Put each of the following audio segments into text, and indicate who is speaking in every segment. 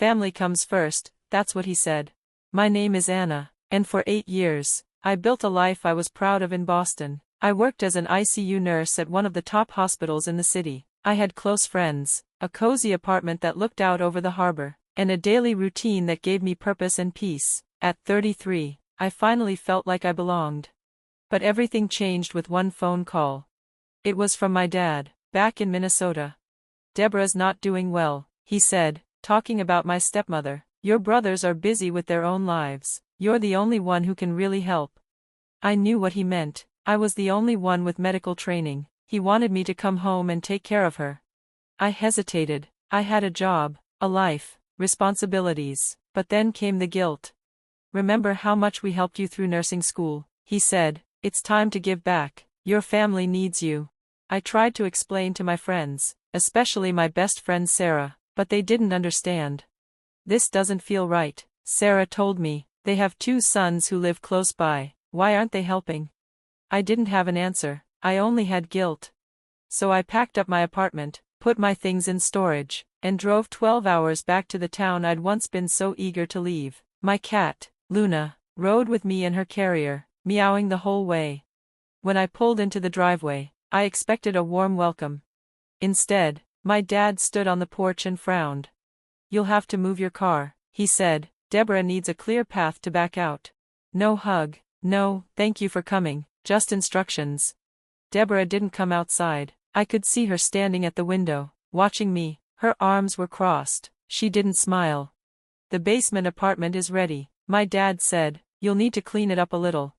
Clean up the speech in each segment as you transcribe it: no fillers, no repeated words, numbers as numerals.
Speaker 1: Family comes first, that's what he said. My name is Anna, and for 8 years, I built a life I was proud of in Boston. I worked as an ICU nurse at one of the top hospitals in the city. I had close friends, a cozy apartment that looked out over the harbor, and a daily routine that gave me purpose and peace. At 33, I finally felt like I belonged. But everything changed with one phone call. It was from my dad, back in Minnesota. "Deborah's not doing well," he said, talking about my stepmother. "Your brothers are busy with their own lives. You're the only one who can really help." I knew what he meant. I was the only one with medical training. He wanted me to come home and take care of her. I hesitated. I had a job, a life, responsibilities, but then came the guilt. "Remember how much we helped you through nursing school," he said. "It's time to give back. Your family needs you." I tried to explain to my friends, especially my best friend Sarah, but they didn't understand. "This doesn't feel right," Sarah told me. "They have 2 sons who live close by. Why aren't they helping?" I didn't have an answer. I only had guilt. So I packed up my apartment, put my things in storage, and drove 12 hours back to the town I'd once been so eager to leave. My cat, Luna, rode with me in her carrier, meowing the whole way. When I pulled into the driveway, I expected a warm welcome. Instead, my dad stood on the porch and frowned. "You'll have to move your car," he said. "Deborah needs a clear path to back out." No hug, no, "Thank you for coming," just instructions. Deborah didn't come outside. I could see her standing at the window, watching me. Her arms were crossed. She didn't smile. "The basement apartment is ready," my dad said. "You'll need to clean it up a little."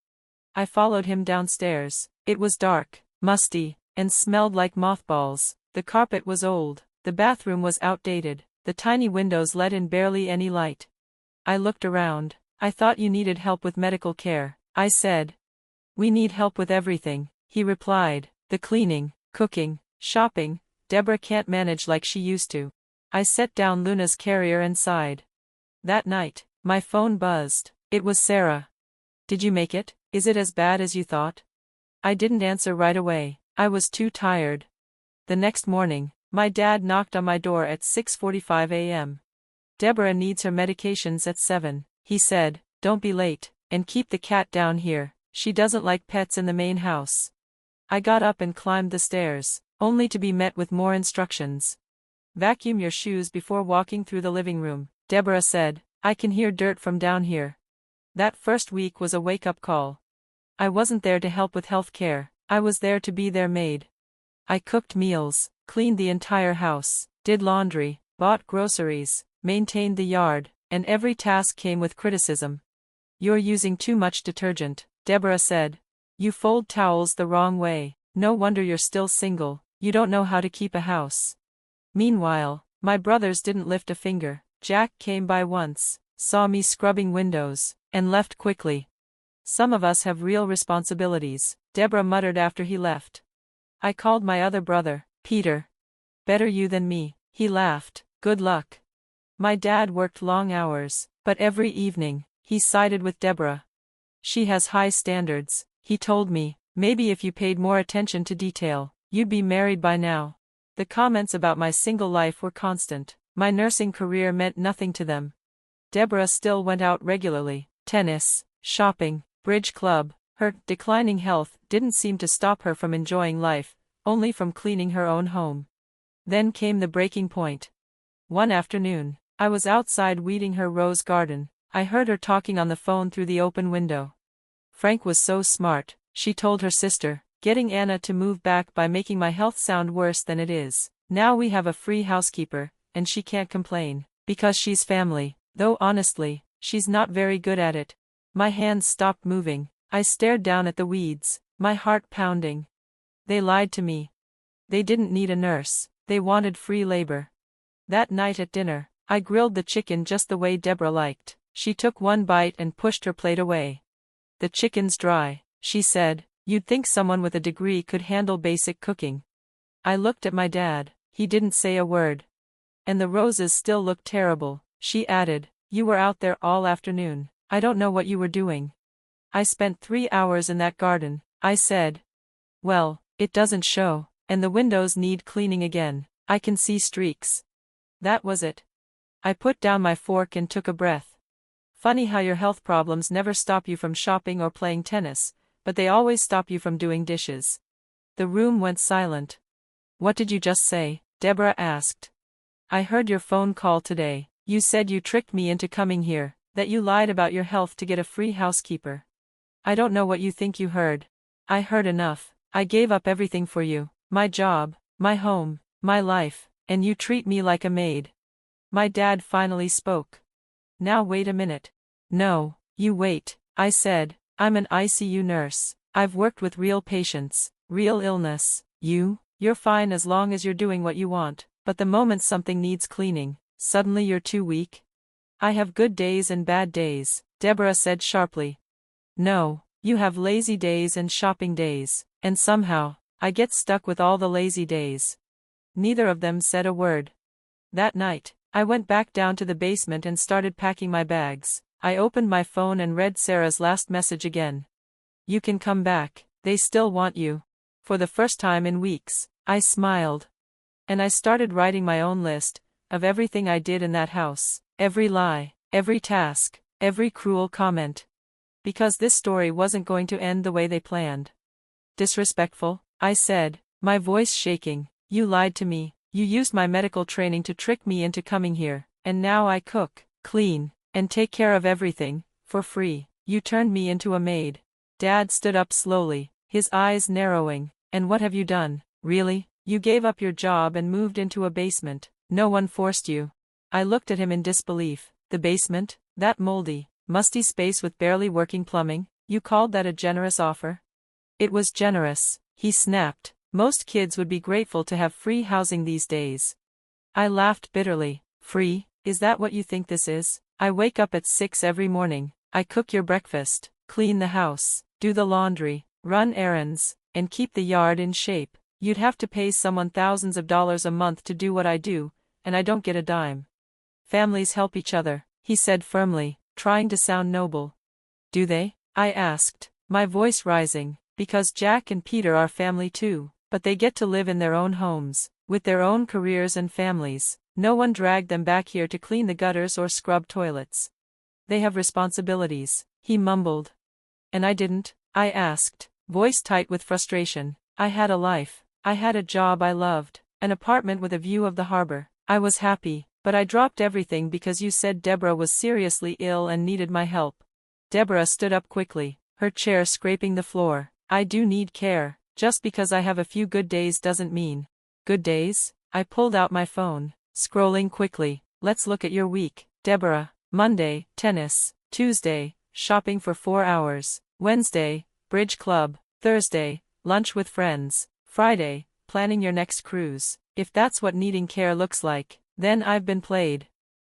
Speaker 1: I followed him downstairs. It was dark, musty, and smelled like mothballs. The carpet was old. The bathroom was outdated. The tiny windows let in barely any light. I looked around. "I thought you needed help with medical care," I said. "We need help with everything," he replied. "The cleaning, cooking, shopping. Deborah can't manage like she used to." I set down Luna's carrier and sighed. That night, my phone buzzed. It was Sarah. "Did you make it? Is it as bad as you thought?" I didn't answer right away. I was too tired. The next morning, my dad knocked on my door at 6:45 a.m. "Deborah needs her medications at 7, he said. "Don't be late, and keep the cat down here. She doesn't like pets in the main house." I got up and climbed the stairs, only to be met with more instructions. "Vacuum your shoes before walking through the living room," Deborah said. "I can hear dirt from down here." That first week was a wake-up call. I wasn't there to help with health care. I was there to be their maid. I cooked meals, cleaned the entire house, did laundry, bought groceries, maintained the yard, and every task came with criticism. "You're using too much detergent," Deborah said. "You fold towels the wrong way. No wonder you're still single. You don't know how to keep a house." Meanwhile, my brothers didn't lift a finger. Jack came by once, saw me scrubbing windows, and left quickly. "Some of us have real responsibilities," Deborah muttered after he left. I called my other brother, Peter. "Better you than me," he laughed. "Good luck." My dad worked long hours, but every evening, he sided with Deborah. "She has high standards," he told me. "Maybe if you paid more attention to detail, you'd be married by now." The comments about my single life were constant. My nursing career meant nothing to them. Deborah still went out regularly. Tennis, shopping, bridge club. Her declining health didn't seem to stop her from enjoying life, only from cleaning her own home. Then came the breaking point. One afternoon, I was outside weeding her rose garden. I heard her talking on the phone through the open window. "Frank was so smart," she told her sister, "getting Anna to move back by making my health sound worse than it is. Now we have a free housekeeper, and she can't complain, because she's family, though honestly, she's not very good at it." My hands stopped moving. I stared down at the weeds, my heart pounding. They lied to me. They didn't need a nurse, they wanted free labor. That night at dinner, I grilled the chicken just the way Deborah liked. She took one bite and pushed her plate away. "The chicken's dry," she said. "You'd think someone with a degree could handle basic cooking." I looked at my dad. He didn't say a word. "And the roses still look terrible," she added. "You were out there all afternoon. I don't know what you were doing." "I spent 3 hours in that garden," I said. "Well, it doesn't show, and the windows need cleaning again. I can see streaks." That was it. I put down my fork and took a breath. Funny how your health problems never stop you from shopping or playing tennis, but they always stop you from doing dishes. The room went silent. What did you just say? Deborah asked. I heard your phone call today. You said you tricked me into coming here, that you lied about your health to get a free housekeeper. I don't know what you think you heard. I heard enough. I gave up everything for you, my job, my home, my life, and you treat me like a maid. My dad finally spoke. Now wait a minute. No, you wait, I said. I'm an ICU nurse. I've worked with real patients, real illness. You're fine as long as you're doing what you want, but the moment something needs cleaning, suddenly you're too weak. I have good days and bad days, Deborah said sharply. No, you have lazy days and shopping days, and somehow, I get stuck with all the lazy days. Neither of them said a word. That night, I went back down to the basement and started packing my bags. I opened my phone and read Sarah's last message again. You can come back, they still want you. For the first time in weeks, I smiled. And I started writing my own list, of everything I did in that house, every lie, every task, every cruel comment. Because this story wasn't going to end the way they planned. Disrespectful, I said, my voice shaking. You lied to me, you used my medical training to trick me into coming here, and now I cook, clean, and take care of everything, for free. You turned me into a maid. Dad stood up slowly, his eyes narrowing. And what have you done, really? You gave up your job and moved into a basement. No one forced you. I looked at him in disbelief. The basement? That moldy, musty space with barely working plumbing? You called that a generous offer? It was generous, he snapped. Most kids would be grateful to have free housing these days. I laughed bitterly. Free? Is that what you think this is? I wake up at 6 every morning. I cook your breakfast, clean the house, do the laundry, run errands, and keep the yard in shape. You'd have to pay someone thousands of dollars a month to do what I do, and I don't get a dime. Families help each other, he said firmly, trying to sound noble. Do they? I asked, my voice rising, because Jack and Peter are family too, but they get to live in their own homes, with their own careers and families. No one dragged them back here to clean the gutters or scrub toilets. They have responsibilities, he mumbled. And I didn't? I asked, voice tight with frustration. I had a life. I had a job I loved, an apartment with a view of the harbor. I was happy, but I dropped everything because you said Deborah was seriously ill and needed my help. Deborah stood up quickly, her chair scraping the floor. I do need care. Just because I have a few good days doesn't mean. Good days? I pulled out my phone, scrolling quickly. Let's look at your week, Deborah. Monday, tennis. Tuesday, shopping for 4 hours. Wednesday, bridge club. Thursday, lunch with friends. Friday, planning your next cruise. If that's what needing care looks like, then I've been played.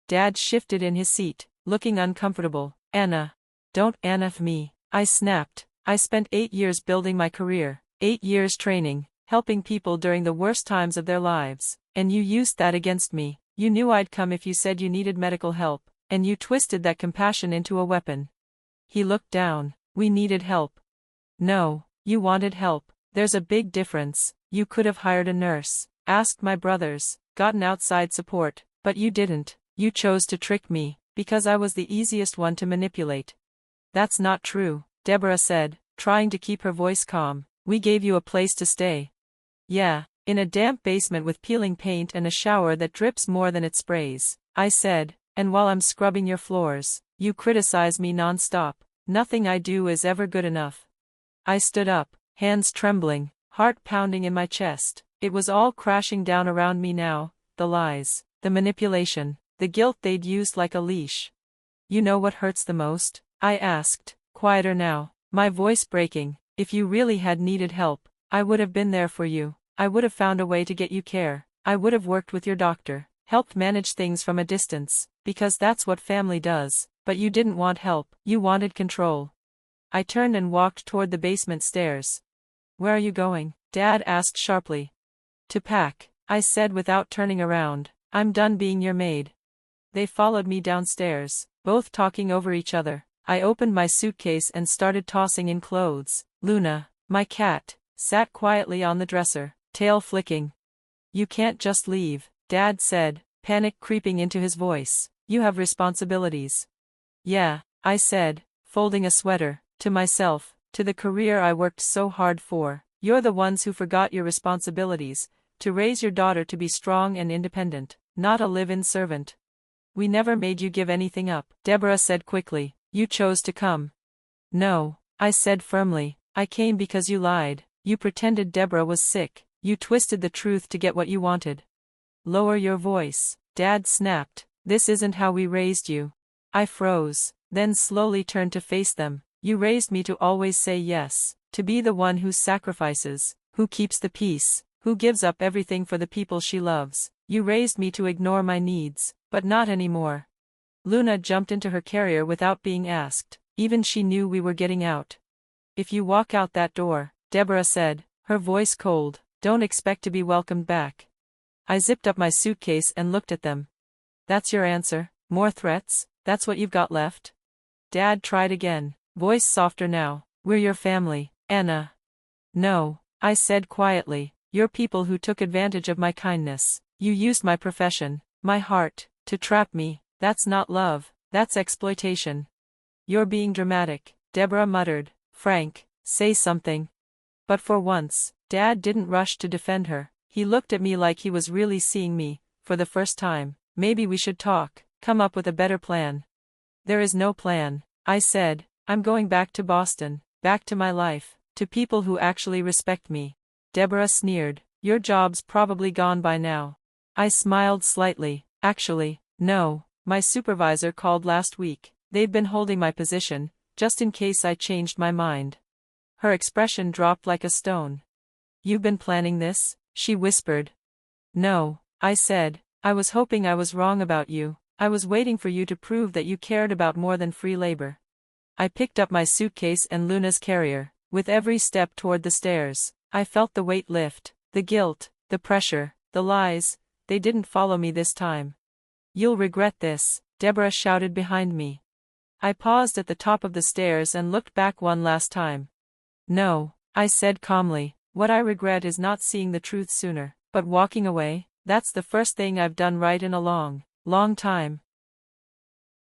Speaker 1: Dad shifted in his seat, looking uncomfortable. Anna. Don't Anna me, I snapped. I spent 8 years building my career, 8 years training, helping people during the worst times of their lives, and you used that against me. You knew I'd come if you said you needed medical help, and you twisted that compassion into a weapon. He looked down. We needed help. No, you wanted help. There's a big difference. You could have hired a nurse, asked my brothers, gotten outside support, but you didn't. You chose to trick me, because I was the easiest one to manipulate. That's not true, Deborah said, trying to keep her voice calm. We gave you a place to stay. Yeah, in a damp basement with peeling paint and a shower that drips more than it sprays, I said, and while I'm scrubbing your floors, you criticize me non-stop. Nothing I do is ever good enough. I stood up, hands trembling, heart pounding in my chest. It was all crashing down around me now, the lies, the manipulation, the guilt they'd used like a leash. You know what hurts the most? I asked, quieter now, my voice breaking. If you really had needed help, I would have been there for you. I would have found a way to get you care. I would have worked with your doctor, helped manage things from a distance, because that's what family does. But you didn't want help, you wanted control. I turned and walked toward the basement stairs. Where are you going? Dad asked sharply. To pack, I said without turning around. I'm done being your maid. They followed me downstairs, both talking over each other. I opened my suitcase and started tossing in clothes. Luna, my cat, sat quietly on the dresser, tail flicking. You can't just leave, Dad said, panic creeping into his voice. You have responsibilities. Yeah, I said, folding a sweater, to myself, to the career I worked so hard for. You're the ones who forgot your responsibilities, to raise your daughter to be strong and independent, not a live-in servant. We never made you give anything up, Deborah said quickly. You chose to come. No, I said firmly, I came because you lied. You pretended Deborah was sick. You twisted the truth to get what you wanted. Lower your voice, Dad snapped. This isn't how we raised you. I froze, then slowly turned to face them. You raised me to always say yes, to be the one who sacrifices, who keeps the peace, who gives up everything for the people she loves. You raised me to ignore my needs, but not anymore. Luna jumped into her carrier without being asked. Even she knew we were getting out. If you walk out that door, Deborah said, her voice cold, don't expect to be welcomed back. I zipped up my suitcase and looked at them. That's your answer? More threats? That's what you've got left? Dad tried again, voice softer now. We're your family, Anna. No, I said quietly, you're people who took advantage of my kindness. You used my profession, my heart, to trap me. That's not love, that's exploitation. You're being dramatic, Deborah muttered. Frank, say something. But for once, Dad didn't rush to defend her. He looked at me like he was really seeing me, for the first time. Maybe we should talk, come up with a better plan. There is no plan, I said. I'm going back to Boston, back to my life, to people who actually respect me. Deborah sneered. Your job's probably gone by now. I smiled slightly. Actually, no, my supervisor called last week. They've been holding my position, just in case I changed my mind. Her expression dropped like a stone. You've been planning this? She whispered. No, I said. I was hoping I was wrong about you. I was waiting for you to prove that you cared about more than free labor. I picked up my suitcase and Luna's carrier. With every step toward the stairs, I felt the weight lift, the guilt, the pressure, the lies. They didn't follow me this time. You'll regret this, Deborah shouted behind me. I paused at the top of the stairs and looked back one last time. No, I said calmly, what I regret is not seeing the truth sooner, but walking away. That's the first thing I've done right in a long, long time.